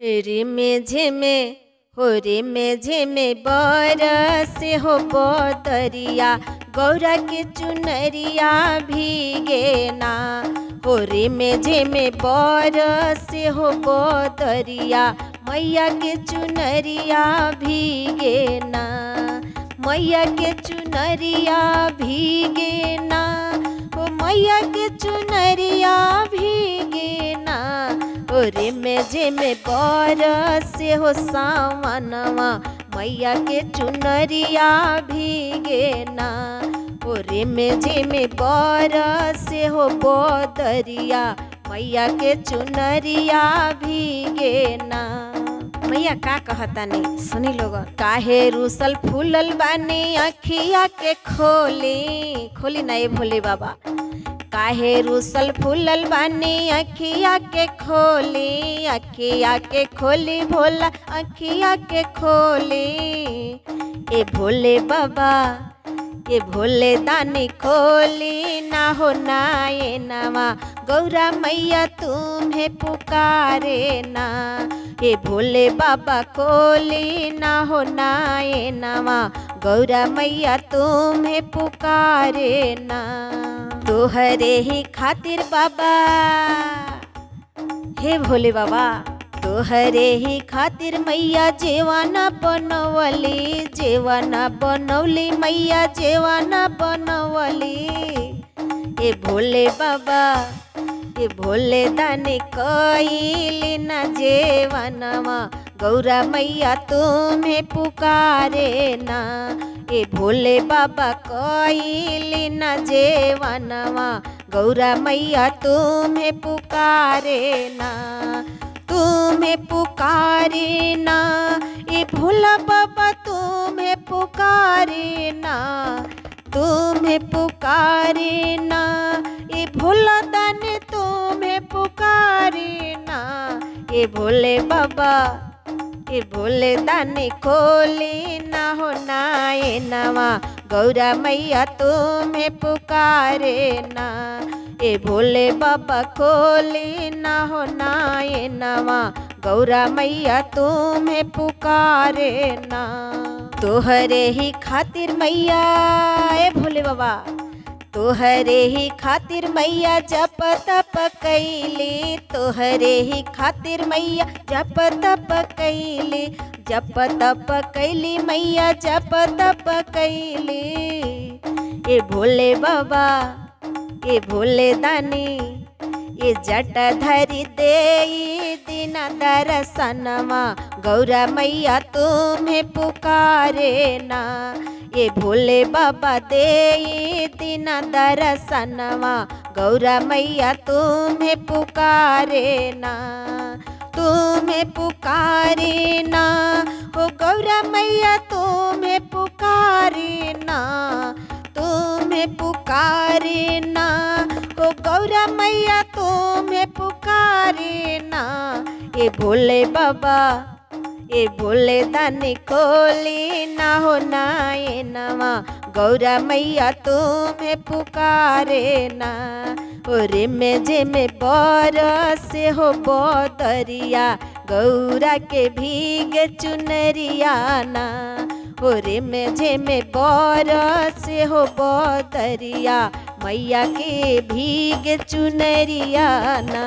रे मेझे हो रे मेझे में बरस हो बदरिया गौरा के चुनरिया भीगे ना। हो रे मेझे में बरस हो बदरिया मैया के चुनरिया भीगे ना। मैया के चुनरिया भीगे ना। हो मैया के चुनरिया भीगे ना। हो रे मेझे में बरस हो सावनवा मैया के चुनरिया भीगे ना। हो रे मेझे में बरस हो बदरिया मैया के चुनरिया भीगे ना। मैया का कहता नहीं सुनी लोग। काहे रूसल फूलल बानी अखिया के खोली खोली नहीं भोले बाबा। काहे रूसल फूलल बानी अखिया के खोली। अखिया के खोली भोला अखिया के खोली। ए भोले बाबा ए भोले दानी खोली ना हो नाये नवा गौरा मैया तुम्हें पुकारे ना। ए भोले बाबा खोली ना हो नाये नवा गौरा मैया तुम्हें पुकारे ना। तोहरे ही खातिर बाबा हे भोले बाबा तोहरे ही खातिर मैया जेवाना बनवली। जेवाना बनवली मैया जेवाना बनवली। ए भोले बाबा ए भोले दानी कइली ना जेवानवा गौरा मैया तुम्हें पुकारे ना। ए भोले बाबा कइली ना जेवानवा गौरा मैया तुम्हें पुकारे ना। तुम्हें पुकारे ना ए भोला बाबा तुम्हें पुकारे ना। तुम्हें पुकारे ना ए भोला दानी तुम्हें पुकारे ना। ए भोले बाबा ए भोले दानी खोली ना हो नाये नवा गौरा मैया तुम्हें पुकारे ना। ए भोले बाबा खोली ना हो नाये नवा गौरा मैया तुम्हें पुकारे ना। तोहरे ही खातिर मैया ए भोले बाबा तोहरे ही खातिर मैया जप तप कैली। तोहरे ही खातिर मैया जप तप कैली। जप तप कैली मैया जप तप कैली। ए भोले बाबा ए भोले दानी ए जटा धरी दे दीना दर्शनवा गौरा मैया तुम्हें पुकारे ना। ए भोले बाबा दे दीना दर्शनवा गौरा मैया तुम्हें पुकारे ना। तुम्हें पुकारे ना हो गौरा मैया तुम्हें पुकारे ना। तुम्हें पुकारे ना हो गौरा मैया तुम्हें पुकारे ना। ए भोले बाबा ए भोले दानी खोली ना हो नाये नवा गौरा मैया तुम्हें पुकारे ना। हो रे मेझे में बरस हो बदरिया गौरा के भीगे चुनरिया ना। हो रे मेझे में बरस हो बदरिया मैया के भीगे चुनरिया ना।